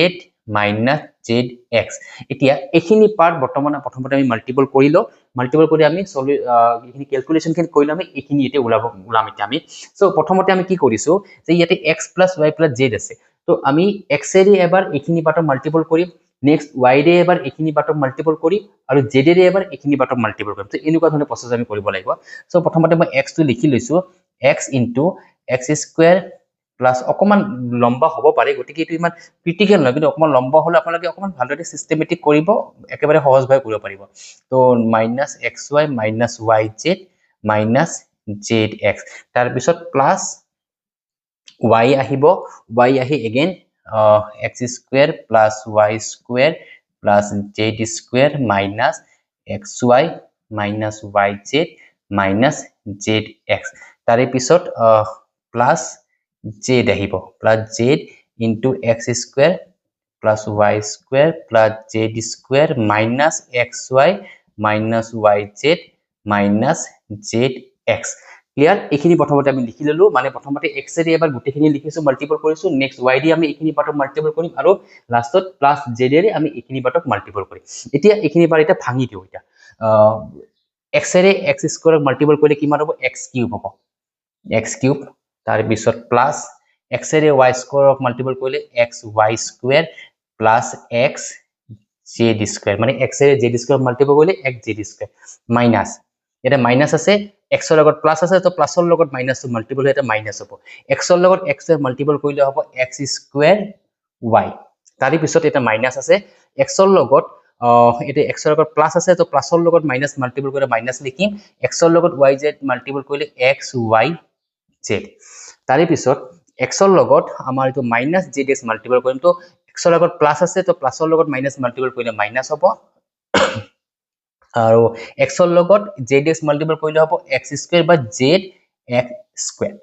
minus zx এতিয়া এখিনি পাৰ্ট বৰ্তমান প্ৰথমতে আমি মাল্টিপল কৰিলো মাল্টিপল কৰি আমি এখিনি ক্যালকুলেশন খিনি কৰিলো আমি এখিনি এতে উলাম এতিয়া আমি সো প্ৰথমতে আমি কি কৰিছো যে ইয়াতে x plus y plus z আছে তো আমি x এৰে এবাৰ এখিনি পাৰ্ট মাল্টিপল কৰিম নেক্সট y ৰে এবাৰ এখিনি পাৰ্টক মাল্টিপল কৰি আৰু z ৰে এবাৰ এখিনি পাৰ্টক মাল্টিপল কৰিম তো এনেকুৱা ধৰণৰ প্ৰসেস আমি কৰিব লাগিব সো প্ৰথমতে মই x টো লিখি লৈছো x into x square plus অকমান লম্বা হ'ব পাৰে গতিকে এটো ইমান ক্ৰিটিকেল নহয় কিন্তু অকমান লম্বা হলে আপোনালোকে অকমান ভালদৰে সিস্টেমেটিক কৰিব একেবাৰে সহজভাৱে কৰিব পাৰিব তো -xy -yz -zx তাৰ পিছত প্লাস y আহিব y আহি again x square plus y square plus z square minus xy minus yz minus zx তাৰে পিছত plus z আহিব plus z into x square plus y square plus z square minus xy minus yz minus zx clear এখিনি প্ৰথমতে আমি লিখি ললো মানে প্ৰথমতে x এৰে এবাৰ গুটেখিনি লিখিছো মাল্টিপল কৰিছো নেক্সট y দি আমি এখিনি পাৰ্টক মাল্টিপল কৰিম আৰু লাষ্টত প্লাস z এৰে আমি এখিনি পাৰ্টক মাল্টিপল কৰিম এতিয়া এখিনি পাৰ্ট এটা ভাঙি দিও এটা x এৰে x স্কয়াৰ মাল্টিপল কৰিলে কিমান হ'ব x³ হ'ব x³ তাৰ পিছত প্লাস x এৰে y স্কয়াৰক মাল্টিপল কৰিলে xy square plus x z square মানে x এৰে z স্কয়াৰ মাল্টিপল কৰিলে xz স্কয়াৰ মাইনাস এটা মাইনাস আছে x ৰ লগত প্লাস আছে তো প্লাসৰ লগত মাইনাস টো মাল্টিপল হয় এটা মাইনাস হ'ব x ৰ লগত x এ মাল্টিপল কৰিলে হ'ব x স্কয়াৰ y তাৰি পিছত এটা মাইনাস আছে x ৰ লগত এটা x ৰ লগত প্লাস আছে তো প্লাসৰ লগত মাইনাস মাল্টিপল কৰিলে মাইনাস লিখিম x ৰ লগত yz মাল্টিপল কৰিলে xyz তাৰি পিছত x ৰ লগত আমাৰ এটো -zx মাল্টিপল কৰিম তো x ৰ লগত প্লাস আছে তো প্লাসৰ লগত মাইনাস মাল্টিপল কৰিলে মাইনাস হ'ব আৰু x ৰ লগত zx মাল্টিপল কৰিলে হ'ব x স্কয়াৰ বা zx স্কয়াৰ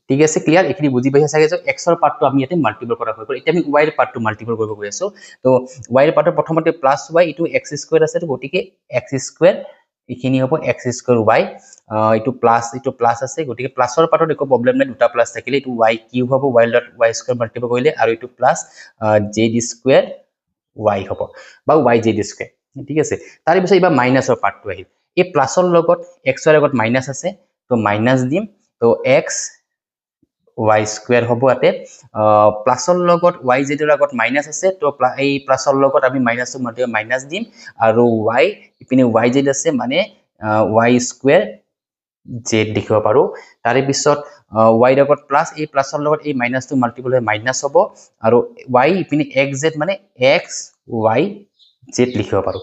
ঠিক আছে ক্লিয়াৰ এইখিনি বুজি পাইছা চাগে যে x ৰ পাৰ্টটো আমি ইয়াতে মাল্টিপল কৰা হৈ গ'ল এতিয়া আমি y ৰ পাৰ্টটো মাল্টিপল কৰিব গৈ আছো তো y ৰ পাৰ্টৰ প্ৰথমতে প্লাস y ইটো x স্কয়াৰ আছে তো গতিকে x স্কয়াৰ এইখিনি হ'ব x স্কয়াৰ y ইটো প্লাস আছে গতিকে প্লাসৰ পাৰ্টত একো প্ৰবলেম নাই দুটা প্লাস থাকিলে ইটো y কিউব হ'ব y dot y square multiple কৰিলে আৰু ইটো প্লাস z স্কয়াৰ y হ'ব বা y z স্কয়াৰ ঠিক আছে তাৰ পিছত ইবা মাইনাসৰ পাৰ্টটো আহিল এই প্লাসৰ লগত x ৰ আগত মাইনাস আছে তো মাইনাস দিম তো x y স্কয়াৰ হ'ব আতে প্লাসৰ লগত y z ৰ আগত মাইনাস আছে তো এই প্লাসৰ লগত আমি মাইনাসটো মতে মাইনাস দিম আৰু y ইপিনে y z আছে মানে y স্কয়াৰ z দেখিব পাৰো তাৰে পিছত y ৰ আগত প্লাস এই প্লাসৰ লগত এই মাইনাসটো মাল্টিপল হৈ মাইনাস হ'ব আৰু y ইপিনে xz মানে x y z লিখিব পাৰো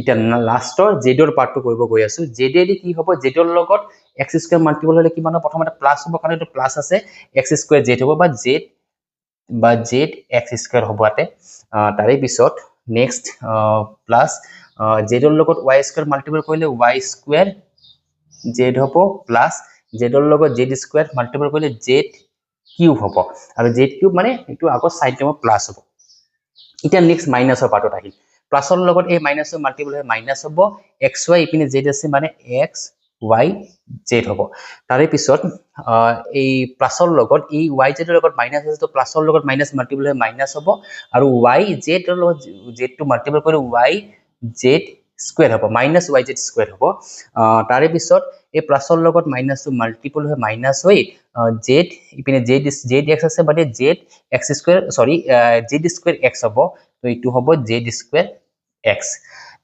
এটা লাষ্টৰ z ৰ পাৰ্টটো কৰিব গৈ আছো z দি কি হ'ব z ৰ লগত x স্কয়াৰ মাল্টিপল হলে কিমান হ'ব প্ৰথমতে প্লাস হ'ব কাৰণ এটা প্লাস আছে x স্কয়াৰ z হ'ব বা z x স্কয়াৰ হ'ব আতে তাৰে পিছত নেক্সট প্লাস z ৰ লগত y স্কয়াৰ মাল্টিপল কৰিলে y স্কয়াৰ z হ'ব প্লাস z ৰ লগত z স্কয়াৰ মাল্টিপল কৰিলে z কিউব হ'ব আৰু z কিউব মানে এটো আগৰ সাইড টাইমত প্লাস হ'ব এটা নেক্সট মাইনাসৰ পাৰ্টত আহিল প্লাসৰ লগত এই মাইনাসটো মাল্টিপল হৈ মাইনাস হ'ব xy ইপিনে z আছে মানে x y z হ'ব তাৰে পিছত এই প্লাসৰ লগত এই y z ৰ লগত মাইনাস আছে তো প্লাসৰ লগত মাইনাস মাল্টিপল হৈ মাইনাস হ'ব আৰু y z ৰ লগত z টো মাল্টিপল কৰি y z স্কয়াৰ হ'ব মাইনাস y z স্কয়াৰ হ'ব তাৰে পিছত এই প্লাসৰ লগত মাইনাসটো মাল্টিপল হৈ মাইনাস হৈ z ইপিনে z x আছে মানে z x স্কয়াৰ সৰি z স্কয়াৰ x হ'ব তো ইটো হ'ব z স্কয়াৰ x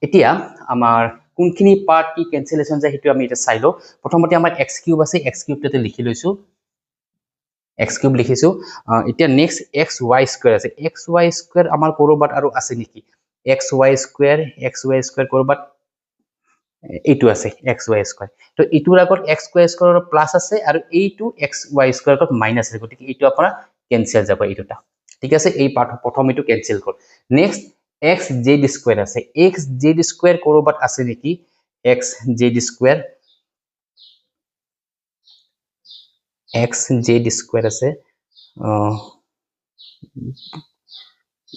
এতিয়া আমাৰ কোনখিনি পাৰ্ট কি ক্যান্সেলেশন যায় হেতু আমি এটা চাইলো প্ৰথমতে আমাৰ x কিউব আছে x কিউবতে লিখি লৈছো x কিউব লিখিছো এতিয়া নেক্সট xy স্কয়াৰ আছে xy স্কয়াৰ আমাৰ কৰবাত আৰু আছে নেকি xy স্কয়াৰ কৰবাত এইটো আছে xy স্কয়াৰ তো ইটোৰ আগত x স্কয়াৰৰ প্লাস আছে আৰু এইটো xy স্কয়াৰৰ মাইনাস আছে গতিকে এইটো আপোনাৰ ক্যান্সেল যাব এইটোটা ঠিক আছে এই পাৰ্ট প্ৰথম এইটো ক্যান্সেল কৰ নেক্সট xz স্কয়াৰ আছে xz স্কয়াৰ কৰবাত আছে নেকি xz স্কয়াৰ স্কয়াৰ আছে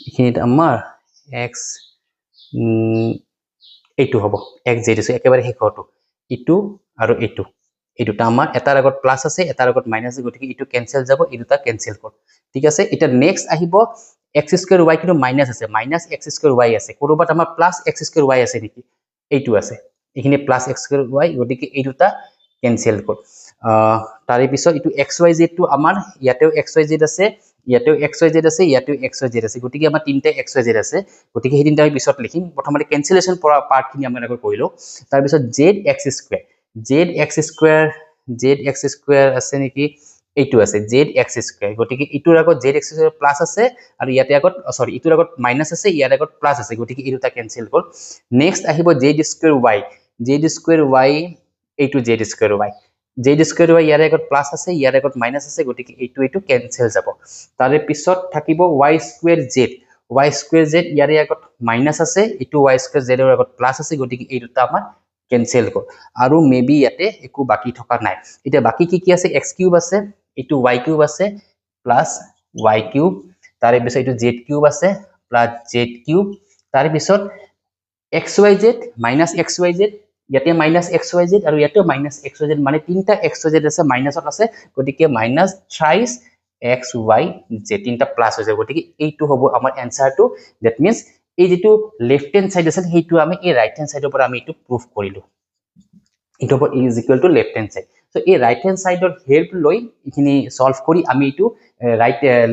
এখিনিত আমাৰ x এইটো হ'ব xz আছে একেবাৰে শেষৰটো ইটো আৰু এইটো এই দুটা আমাৰ এটাৰ আগত প্লাস আছে এটাৰ আগত মাইনাস আছে গতিকে ইটো ক্যান্সেল যাব এই দুটা ক্যান্সেল কৰ ঠিক আছে এটা নেক্সট আহিব x স্কয়াৰ y কিন্তু মাইনাস আছে মাইনাস x স্কয়াৰ y আছে কৰবাত আমাৰ প্লাস x স্কয়াৰ y আছে নেকি এইটো আছে এখিনি প্লাস x স্কয়াৰ y গতিকে এই দুটা ক্যান্সেল কৰ তাৰে পিছত ইটো xyz টো আমাৰ ইয়াতেও xyz আছে ইয়াতেও xyz আছে ইয়াতেও xyz আছে গতিকে আমাৰ তিনটা xyz আছে গতিকে এই তিনটা আমি পিছত লিখিম প্ৰথমতে ক্যান্সেলেশন পৰা পাৰ্ট খিনি আমি আগৰ কৰিলো তাৰ পিছত zx স্কয়াৰ আছে নেকি এইটো আছে zx স্কয়াৰ গতিকে ইটোৰ আগত zx স্কয়াৰ প্লাস আছে আৰু ইয়াতে আগত সৰি ইটোৰ আগত মাইনাস আছে ইয়াৰ আগত প্লাস আছে গতিকে এই দুটা ক্যান্সেল কৰ নেক্সট আহিব z স্কয়াৰ y এইটো z square y z square y ইয়াৰ আগত প্লাস আছে ইয়াৰ আগত মাইনাস আছে গতিকে এইটো ক্যান্সেল যাব তাৰে পিছত থাকিব y স্কয়াৰ z ইয়াৰ আগত মাইনাস আছে ইটো y স্কয়াৰ z ৰ আগত প্লাস আছে গতিকে এই দুটা আমাৰ ক্যান্সেল কৰ আৰু মেবি ইয়াতে একো বাকি থকা নাই এতিয়া বাকি কি আছে x কিউব আছে ইটো y কিউব আছে প্লাস y কিউব তাৰে পিছত ইটো z কিউব আছে প্লাস z কিউব তাৰে পিছত xyz মাইনাস xyz ইয়াতে মাইনাস xyz আৰু ইয়াতে মাইনাস xyz মানে তিনটা xyz আছে মাইনাসত আছে গতিকে মাইনাস 23 xyz তিনটা প্লাস হৈ যাব গতিকে এইটো হ'ব আমাৰ এনসাৰটো দ্যাট মিন্স এই যেটো লেফট হ্যান্ড সাইড আছে হেতু আমি এই রাইট হ্যান্ড সাইডৰ পৰা আমি এটো প্ৰুফ কৰিলো ইটো হ'ব is equal to left hand side so এই রাইট হ্যান্ড সাইডৰ হেল্প লৈ ইখিনি সলভ কৰি আমি এটো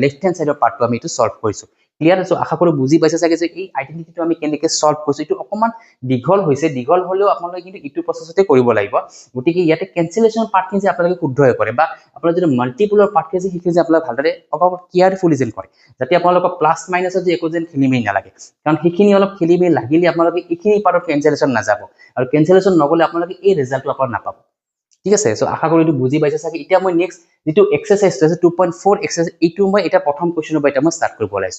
লেফট হ্যান্ড সাইডৰ পাৰ্টটো আমি এটো সলভ কৰিছো ক্লিয়াৰ আছে আশা কৰো বুজি পাইছে চাগে যে এই আইডেন্টিটিটো আমি কেনেকৈ সলভ কৰিছো এটো অকমান দীঘল হৈছে দীঘল হলেও আপোনালোকে কিন্তু ইটো প্ৰসেসতে কৰিব লাগিব গতিকে ইয়াতে ক্যান্সেলেশন পাৰ্টখিনি যে আপোনালোকে শুদ্ধ হৈ কৰে বা আপোনালোকে যদি মাল্টিপলৰ পাৰ্টখিনি যে শিকে যে আপোনালোকে ভালদৰে অকমান কেয়াৰফুলি যেন কৰে যাতে আপোনালোকৰ প্লাস মাইনাসৰ যে একো যেন খেলিমেলি নালাগে কাৰণ সেইখিনি অলপ খেলিমেলি লাগিলে আপোনালোকে এইখিনি পাৰ্টৰ ক্যান্সেলেশন নাযাব আৰু ক্যান্সেলেশন নগলে আপোনালোকে এই ৰিজাল্টটো আপোনালোকে নাপাব ঠিক আছে সো আশা কৰো এটো বুজি পাইছে চাগে এতিয়া মই নেক্সট যেটো এক্সাৰসাইজ আছে 2.4 এক্সাৰসাইজ এইটো মই এটা প্ৰথম কোৱেশ্চনৰ পৰা এটা মই স্টাৰ্ট কৰিব লাইছো